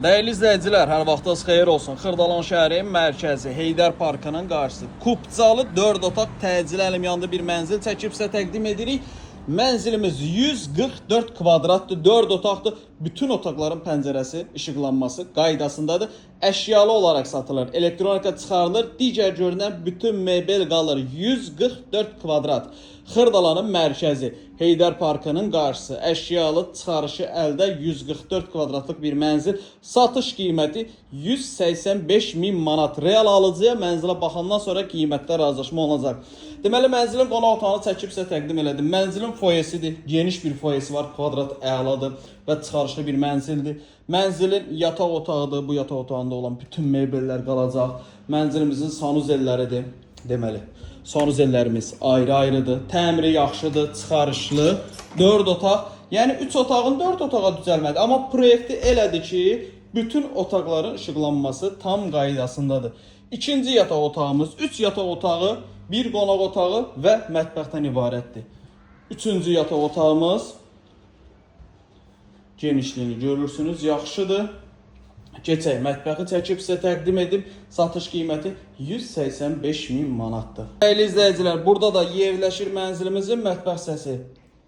Değerli izləyicilər, hər vaxtınız xeyir olsun. Xırdalan şəhərin mərkəzi Heydər Parkının qarşısı Kupcalı 4 otaq təcili əlimyanlı bir mənzil çəkib sizə təqdim edirik. Mənzilimiz 144 kvadratdır, 4 otaqdır. Bütün otaqların pəncərəsi, işıqlanması qaydasındadır. Əşyalı olaraq satılır, elektronika çıxarılır. Digər görünən bütün mebel qalır. 144 kvadrat. Xırdalanın mərkəzi Heydər Parkının qarşısı, əşyalı çıxarışı əldə 144 kvadratlıq bir mənzil. Satış qiyməti 185 min manat. Real alıcıya mənzilə baxandan sonra qiymətdə razılaşma olacaq. Deməli, mənzilin qonaq otağını çəkib sizə təqdim elədim. Mənzilin foyesidir, geniş bir foyesi var, kvadrat əladır və çıxarışlı bir mənzildir. Mənzilin yataq otağıdır, bu yataq otağında olan bütün mebellər qalacaq. Mənzilimizin sanuzelləridir, deməli. Sanuzellərimiz ayrı-ayrıdır, təmiri yaxşıdır, çıxarışlı, 4 otaq. Yəni 3 otağın 4 otağa düzəlmədi, amma proyekti elədir ki, bütün otaqların işıqlanması tam qaydasındadır. İkinci yataq otağımız, 3 yataq otağı, bir qonaq otağı və mətbəxdən ibarətdir. Üçüncü yataq otağımız genişliyini görürsünüz, yaxşıdır. Keçək, mətbəxi çəkib sizə təqdim edib, satış qiyməti 185 min manatdır. Dəyərli izləyicilər, burada da yerləşir mənzilimizin mətbəx səsi.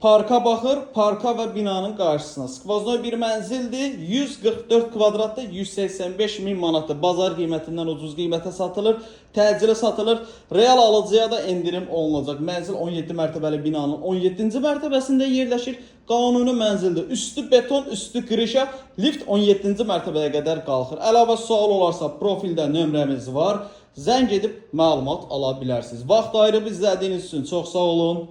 Parka baxır, parka və binanın qarşısına. Skvoznoy bir mənzildir, 144 kvadratda 185 min manatdır. Bazar qiymətindən ucuz qiymətə satılır, təcili satılır. Real alıcıya da endirim olunacaq. Mənzil 17 mərtəbəli binanın 17-ci mərtəbəsində yerləşir. Qanuni mənzildir. Üstü beton, üstü qırışa, lift 17-ci mərtəbəyə qədər qalxır. Əlavə sual olarsa profildə nömrəmiz var. Zəng edib məlumat ala bilərsiniz. Vaxt ayırıb izlədiyiniz üçün çox sağ olun.